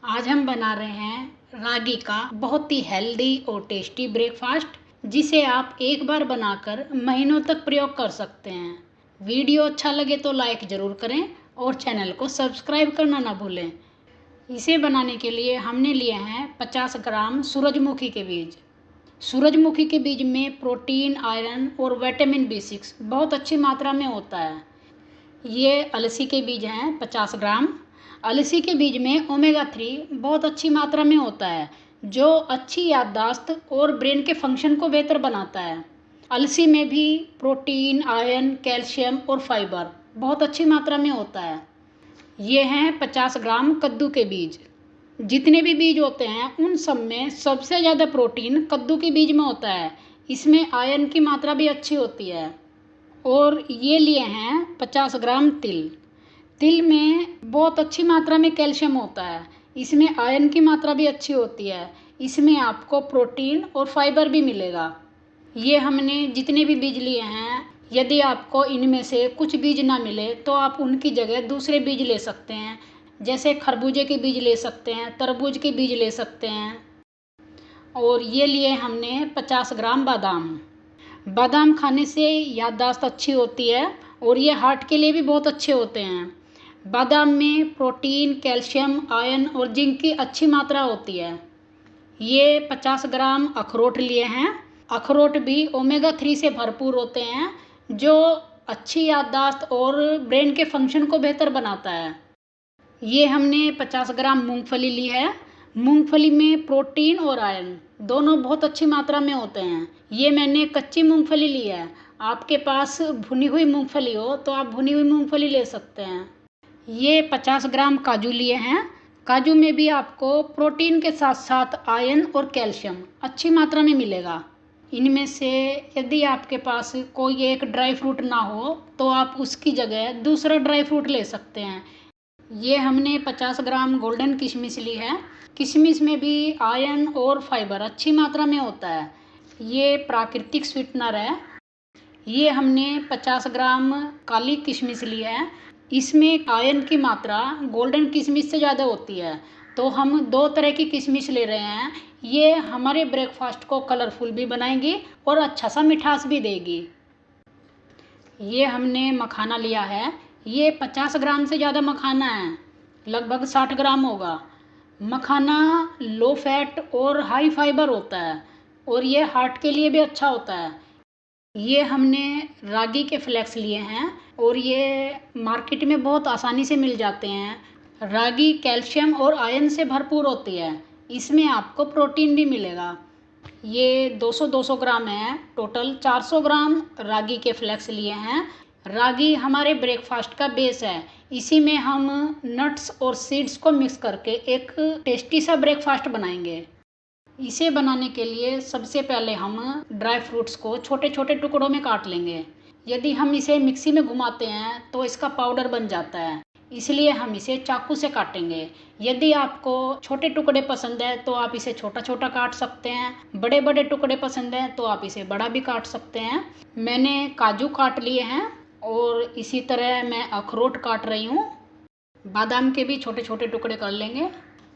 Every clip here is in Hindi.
आज हम बना रहे हैं रागी का बहुत ही हेल्दी और टेस्टी ब्रेकफास्ट, जिसे आप एक बार बनाकर महीनों तक प्रयोग कर सकते हैं। वीडियो अच्छा लगे तो लाइक ज़रूर करें और चैनल को सब्सक्राइब करना ना भूलें। इसे बनाने के लिए हमने लिए हैं 50 ग्राम सूरजमुखी के बीज। सूरजमुखी के बीज में प्रोटीन, आयरन और विटामिन B6 बहुत अच्छी मात्रा में होता है। ये अलसी के बीज हैं 50 ग्राम। अलसी के बीज में ओमेगा 3 बहुत अच्छी मात्रा में होता है, जो अच्छी याददाश्त और ब्रेन के फंक्शन को बेहतर बनाता है। अलसी में भी प्रोटीन, आयरन, कैल्शियम और फाइबर बहुत अच्छी मात्रा में होता है। ये हैं 50 ग्राम कद्दू के बीज। जितने भी बीज होते हैं उन सब में सबसे ज़्यादा प्रोटीन कद्दू के बीज में होता है। इसमें आयरन की मात्रा भी अच्छी होती है। और ये लिए हैं 50 ग्राम तिल। तिल में बहुत अच्छी मात्रा में कैल्शियम होता है। इसमें आयरन की मात्रा भी अच्छी होती है। इसमें आपको प्रोटीन और फाइबर भी मिलेगा। ये हमने जितने भी बीज लिए हैं, यदि आपको इनमें से कुछ बीज ना मिले तो आप उनकी जगह दूसरे बीज ले सकते हैं। जैसे खरबूजे के बीज ले सकते हैं, तरबूज के बीज ले सकते हैं। और ये लिए हमने 50 ग्राम बादाम। बादाम खाने से याददाश्त अच्छी होती है और ये हार्ट के लिए भी बहुत अच्छे होते हैं। बादाम में प्रोटीन, कैल्शियम, आयरन और जिंक की अच्छी मात्रा होती है। ये 50 ग्राम अखरोट लिए हैं। अखरोट भी ओमेगा 3 से भरपूर होते हैं, जो अच्छी याददाश्त और ब्रेन के फंक्शन को बेहतर बनाता है। ये हमने 50 ग्राम मूंगफली ली है। मूंगफली में प्रोटीन और आयरन दोनों बहुत अच्छी मात्रा में होते हैं। ये मैंने कच्ची मूंगफली ली है। आपके पास भुनी हुई मूंगफली हो तो आप भुनी हुई मूंगफली ले सकते हैं। ये 50 ग्राम काजू लिए हैं। काजू में भी आपको प्रोटीन के साथ साथ आयरन और कैल्शियम अच्छी मात्रा में मिलेगा। इनमें से यदि आपके पास कोई एक ड्राई फ्रूट ना हो तो आप उसकी जगह दूसरा ड्राई फ्रूट ले सकते हैं। ये हमने 50 ग्राम गोल्डन किशमिश ली है। किशमिश में भी आयरन और फाइबर अच्छी मात्रा में होता है। ये प्राकृतिक स्वीटनर है। ये हमने 50 ग्राम काली किशमिश ली है। इसमें आयरन की मात्रा गोल्डन किशमिश से ज़्यादा होती है, तो हम दो तरह की किशमिश ले रहे हैं। ये हमारे ब्रेकफास्ट को कलरफुल भी बनाएंगी और अच्छा सा मिठास भी देगी। ये हमने मखाना लिया है। ये 50 ग्राम से ज़्यादा मखाना है, लगभग 60 ग्राम होगा। मखाना लो फैट और हाई फाइबर होता है और ये हार्ट के लिए भी अच्छा होता है। ये हमने रागी के फ्लेक्स लिए हैं और ये मार्केट में बहुत आसानी से मिल जाते हैं। रागी कैल्शियम और आयरन से भरपूर होती है। इसमें आपको प्रोटीन भी मिलेगा। ये 200 ग्राम है। टोटल 400 ग्राम रागी के फ्लेक्स लिए हैं। रागी हमारे ब्रेकफास्ट का बेस है। इसी में हम नट्स और सीड्स को मिक्स करके एक टेस्टी सा ब्रेकफास्ट बनाएंगे। इसे बनाने के लिए सबसे पहले हम ड्राई फ्रूट्स को छोटे छोटे टुकड़ों में काट लेंगे। यदि हम इसे मिक्सी में घुमाते हैं तो इसका पाउडर बन जाता है, इसलिए हम इसे चाकू से काटेंगे। यदि आपको छोटे टुकड़े पसंद है तो आप इसे छोटा छोटा काट सकते हैं। बड़े बड़े टुकड़े पसंद है तो आप इसे बड़ा भी काट सकते हैं। मैंने काजू काट लिए हैं और इसी तरह मैं अखरोट काट रही हूँ। बादाम के भी छोटे छोटे टुकड़े कर लेंगे।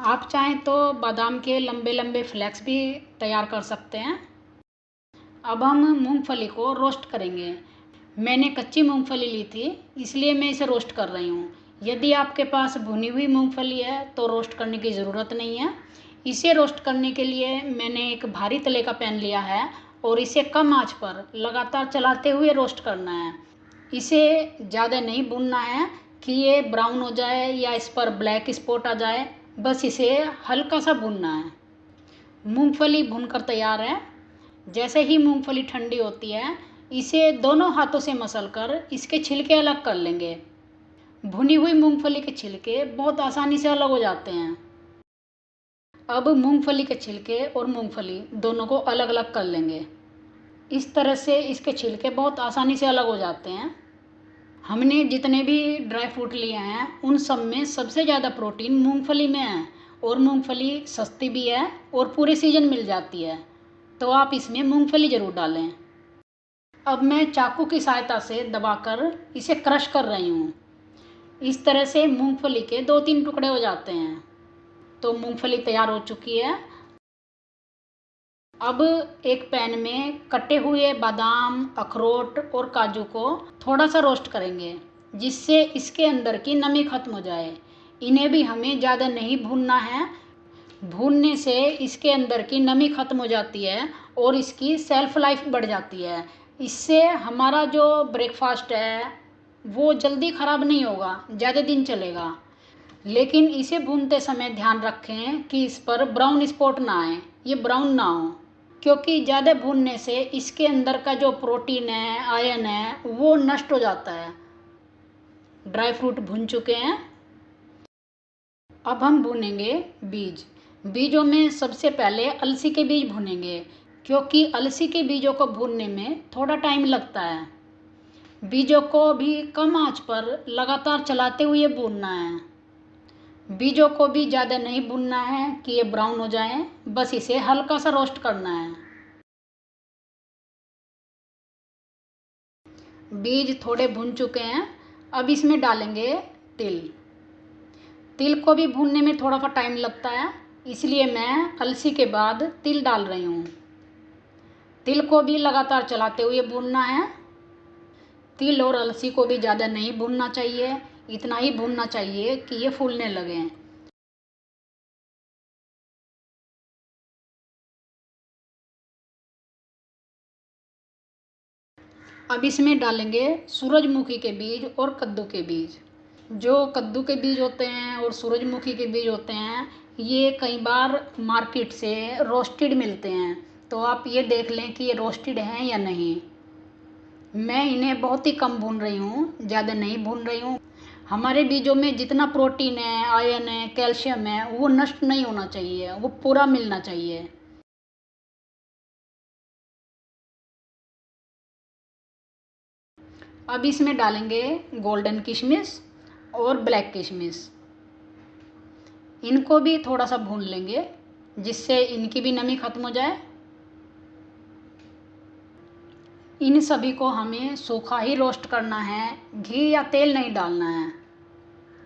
आप चाहें तो बादाम के लंबे लंबे फ्लेक्स भी तैयार कर सकते हैं। अब हम मूंगफली को रोस्ट करेंगे। मैंने कच्ची मूंगफली ली थी, इसलिए मैं इसे रोस्ट कर रही हूँ। यदि आपके पास भुनी हुई मूंगफली है तो रोस्ट करने की ज़रूरत नहीं है। इसे रोस्ट करने के लिए मैंने एक भारी तले का पैन लिया है और इसे कम आंच पर लगातार चलाते हुए रोस्ट करना है। इसे ज़्यादा नहीं भूनना है कि ये ब्राउन हो जाए या इस पर ब्लैक स्पॉट आ जाए, बस इसे हल्का सा भूनना है। मूंगफली भूनकर तैयार है। जैसे ही मूंगफली ठंडी होती है, इसे दोनों हाथों से मसलकर इसके छिलके अलग कर लेंगे। भुनी हुई मूंगफली के छिलके बहुत आसानी से अलग हो जाते हैं। अब मूंगफली के छिलके और मूंगफली दोनों को अलग अलग कर लेंगे। इस तरह से इसके छिलके बहुत आसानी से अलग हो जाते हैं। हमने जितने भी ड्राई फ्रूट लिए हैं उन सब में सबसे ज़्यादा प्रोटीन मूंगफली में है और मूंगफली सस्ती भी है और पूरे सीजन मिल जाती है, तो आप इसमें मूंगफली ज़रूर डालें। अब मैं चाकू की सहायता से दबाकर इसे क्रश कर रही हूँ। इस तरह से मूंगफली के 2-3 टुकड़े हो जाते हैं। तो मूंगफली तैयार हो चुकी है। अब एक पैन में कटे हुए बादाम, अखरोट और काजू को थोड़ा सा रोस्ट करेंगे, जिससे इसके अंदर की नमी खत्म हो जाए। इन्हें भी हमें ज़्यादा नहीं भूनना है। भूनने से इसके अंदर की नमी खत्म हो जाती है और इसकी सेल्फ लाइफ बढ़ जाती है। इससे हमारा जो ब्रेकफास्ट है वो जल्दी ख़राब नहीं होगा, ज़्यादा दिन चलेगा। लेकिन इसे भूनते समय ध्यान रखें कि इस पर ब्राउन स्पॉट ना आए, ये ब्राउन ना हो, क्योंकि ज़्यादा भूनने से इसके अंदर का जो प्रोटीन है, आयरन है, वो नष्ट हो जाता है। ड्राई फ्रूट भून चुके हैं। अब हम भूनेंगे बीज। बीजों में सबसे पहले अलसी के बीज भूनेंगे, क्योंकि अलसी के बीजों को भूनने में थोड़ा टाइम लगता है। बीजों को भी कम आंच पर लगातार चलाते हुए भूनना है। बीजों को भी ज़्यादा नहीं भूनना है कि ये ब्राउन हो जाएं, बस इसे हल्का सा रोस्ट करना है। बीज थोड़े भून चुके हैं। अब इसमें डालेंगे तिल। तिल को भी भूनने में थोड़ा सा टाइम लगता है, इसलिए मैं अलसी के बाद तिल डाल रही हूँ। तिल को भी लगातार चलाते हुए भूनना है। तिल और अलसी को भी ज़्यादा नहीं भूनना चाहिए, इतना ही भूनना चाहिए कि ये फूलने लगें। अब इसमें डालेंगे सूरजमुखी के बीज और कद्दू के बीज। जो कद्दू के बीज होते हैं और सूरजमुखी के बीज होते हैं, ये कई बार मार्केट से रोस्टेड मिलते हैं, तो आप ये देख लें कि ये रोस्टेड हैं या नहीं। मैं इन्हें बहुत ही कम भून रही हूँ, ज़्यादा नहीं भून रही हूँ। हमारे बीजों में जितना प्रोटीन है, आयरन है, कैल्शियम है, वो नष्ट नहीं होना चाहिए, वो पूरा मिलना चाहिए। अब इसमें डालेंगे गोल्डन किशमिश और ब्लैक किशमिश। इनको भी थोड़ा सा भून लेंगे, जिससे इनकी भी नमी खत्म हो जाए। इन सभी को हमें सूखा ही रोस्ट करना है, घी या तेल नहीं डालना है,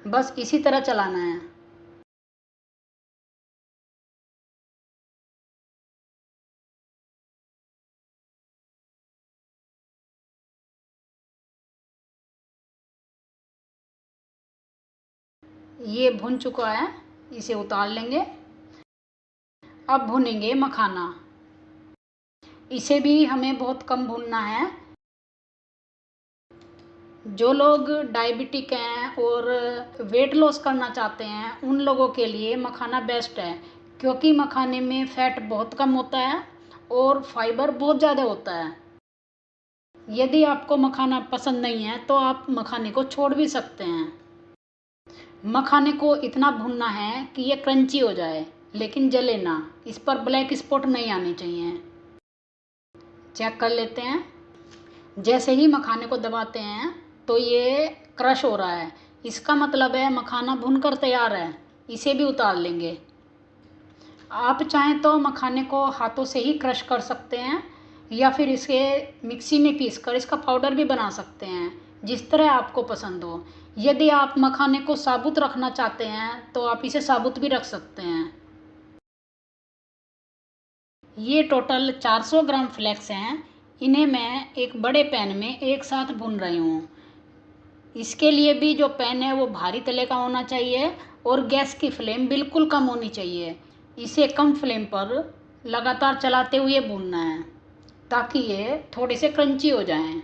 बस इसी तरह चलाना है। ये भुन चुका है, इसे उतार लेंगे। अब भुनेंगे मखाना। इसे भी हमें बहुत कम भूनना है। जो लोग डायबिटिक हैं और वेट लॉस करना चाहते हैं, उन लोगों के लिए मखाना बेस्ट है, क्योंकि मखाने में फैट बहुत कम होता है और फाइबर बहुत ज़्यादा होता है। यदि आपको मखाना पसंद नहीं है तो आप मखाने को छोड़ भी सकते हैं। मखाने को इतना भूनना है कि ये क्रंची हो जाए, लेकिन जले ना, इस पर ब्लैक स्पॉट नहीं आने चाहिए। चेक कर लेते हैं। जैसे ही मखाने को दबाते हैं तो ये क्रश हो रहा है, इसका मतलब है मखाना भुनकर तैयार है। इसे भी उतार लेंगे। आप चाहें तो मखाने को हाथों से ही क्रश कर सकते हैं, या फिर इसे मिक्सी में पीसकर इसका पाउडर भी बना सकते हैं, जिस तरह आपको पसंद हो। यदि आप मखाने को साबुत रखना चाहते हैं तो आप इसे साबुत भी रख सकते हैं। ये टोटल 400 ग्राम फ्लेक्स हैं। इन्हें मैं एक बड़े पैन में एक साथ भून रही हूँ। इसके लिए भी जो पैन है वो भारी तले का होना चाहिए और गैस की फ्लेम बिल्कुल कम होनी चाहिए। इसे कम फ्लेम पर लगातार चलाते हुए भूनना है, ताकि ये थोड़े से क्रंची हो जाएं।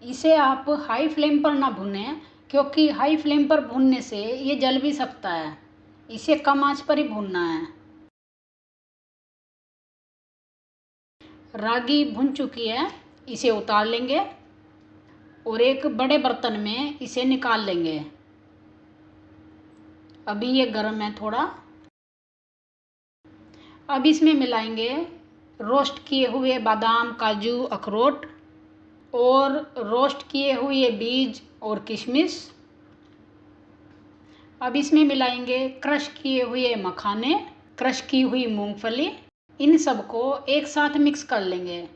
इसे आप हाई फ्लेम पर ना भूनें, क्योंकि हाई फ्लेम पर भूनने से ये जल भी सकता है। इसे कम आंच पर ही भूनना है। रागी भुन चुकी है, इसे उतार लेंगे और एक बड़े बर्तन में इसे निकाल लेंगे। अभी ये गर्म है थोड़ा। अब इसमें मिलाएंगे रोस्ट किए हुए बादाम, काजू, अखरोट और रोस्ट किए हुए बीज और किशमिश। अब इसमें मिलाएंगे क्रश किए हुए मखाने, क्रश की हुई मूंगफली। इन सबको एक साथ मिक्स कर लेंगे।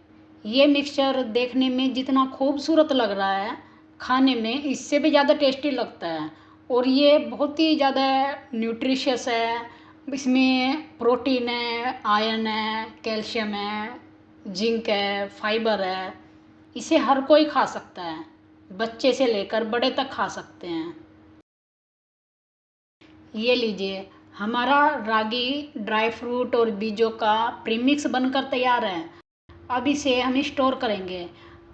ये मिक्सचर देखने में जितना खूबसूरत लग रहा है, खाने में इससे भी ज़्यादा टेस्टी लगता है और ये बहुत ही ज़्यादा न्यूट्रिशियस है इसमें प्रोटीन है, आयरन है, कैल्शियम है, जिंक है, फाइबर है। इसे हर कोई खा सकता है, बच्चे से लेकर बड़े तक खा सकते हैं। ये लीजिए, हमारा रागी ड्राई फ्रूट और बीजों का प्रीमिक्स बनकर तैयार है। अब इसे हम स्टोर करेंगे।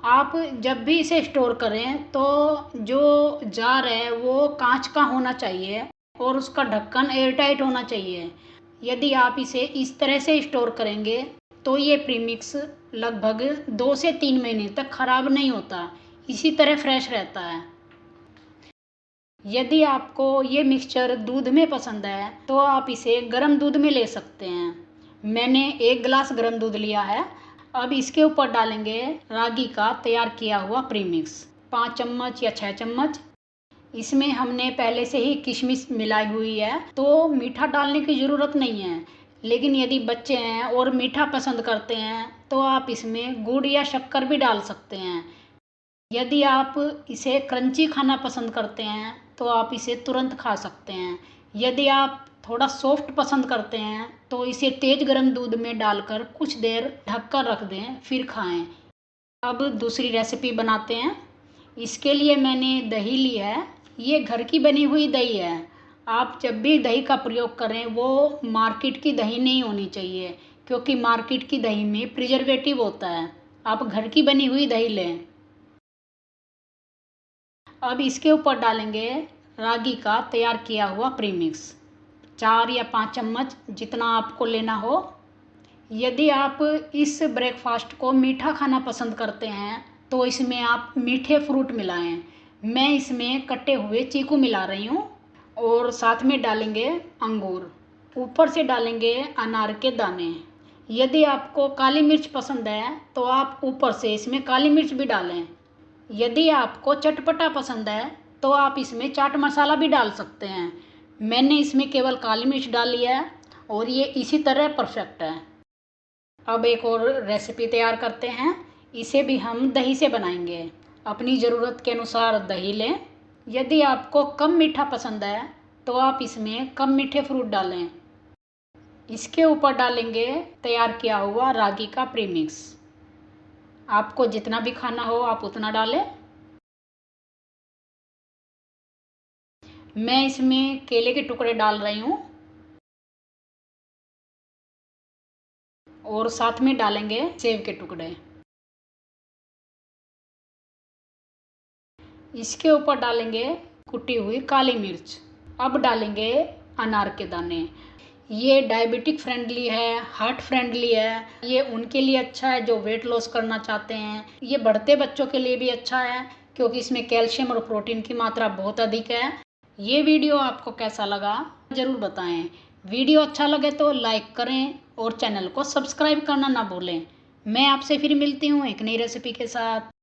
आप जब भी इसे स्टोर करें तो जो जार है वो कांच का होना चाहिए और उसका ढक्कन एयरटाइट होना चाहिए। यदि आप इसे इस तरह से स्टोर करेंगे तो ये प्रीमिक्स लगभग 2 से 3 महीने तक खराब नहीं होता, इसी तरह फ्रेश रहता है। यदि आपको ये मिक्सचर दूध में पसंद है तो आप इसे गर्म दूध में ले सकते हैं। मैंने 1 गिलास गर्म दूध लिया है। अब इसके ऊपर डालेंगे रागी का तैयार किया हुआ प्रीमिक्स, 5 चम्मच या 6 चम्मच। इसमें हमने पहले से ही किशमिश मिलाई हुई है तो मीठा डालने की ज़रूरत नहीं है, लेकिन यदि बच्चे हैं और मीठा पसंद करते हैं तो आप इसमें गुड़ या शक्कर भी डाल सकते हैं। यदि आप इसे क्रंची खाना पसंद करते हैं तो आप इसे तुरंत खा सकते हैं। यदि आप थोड़ा सॉफ्ट पसंद करते हैं तो इसे तेज़ गर्म दूध में डालकर कुछ देर ढक कर रख दें, फिर खाएं। अब दूसरी रेसिपी बनाते हैं। इसके लिए मैंने दही ली है। ये घर की बनी हुई दही है। आप जब भी दही का प्रयोग करें वो मार्केट की दही नहीं होनी चाहिए, क्योंकि मार्केट की दही में प्रिजर्वेटिव होता है। आप घर की बनी हुई दही लें। अब इसके ऊपर डालेंगे रागी का तैयार किया हुआ प्रीमिक्स, 4 या 5 चम्मच जितना आपको लेना हो। यदि आप इस ब्रेकफास्ट को मीठा खाना पसंद करते हैं तो इसमें आप मीठे फ्रूट मिलाएं। मैं इसमें कटे हुए चीकू मिला रही हूँ और साथ में डालेंगे अंगूर। ऊपर से डालेंगे अनार के दाने। यदि आपको काली मिर्च पसंद है तो आप ऊपर से इसमें काली मिर्च भी डालें। यदि आपको चटपटा पसंद है तो आप इसमें चाट मसाला भी डाल सकते हैं। मैंने इसमें केवल काली मिर्च डाली है और ये इसी तरह परफेक्ट है। अब एक और रेसिपी तैयार करते हैं। इसे भी हम दही से बनाएंगे। अपनी ज़रूरत के अनुसार दही लें। यदि आपको कम मीठा पसंद है तो आप इसमें कम मीठे फ्रूट डालें। इसके ऊपर डालेंगे तैयार किया हुआ रागी का प्रीमिक्स। आपको जितना भी खाना हो आप उतना डालें। मैं इसमें केले के टुकड़े डाल रही हूँ और साथ में डालेंगे सेब के टुकड़े। इसके ऊपर डालेंगे कुटी हुई काली मिर्च। अब डालेंगे अनार के दाने। ये डायबिटिक फ्रेंडली है, हार्ट फ्रेंडली है। ये उनके लिए अच्छा है जो वेट लॉस करना चाहते हैं। ये बढ़ते बच्चों के लिए भी अच्छा है क्योंकि इसमें कैल्शियम और प्रोटीन की मात्रा बहुत अधिक है। ये वीडियो आपको कैसा लगा ज़रूर बताएं। वीडियो अच्छा लगे तो लाइक करें और चैनल को सब्सक्राइब करना ना भूलें। मैं आपसे फिर मिलती हूँ एक नई रेसिपी के साथ।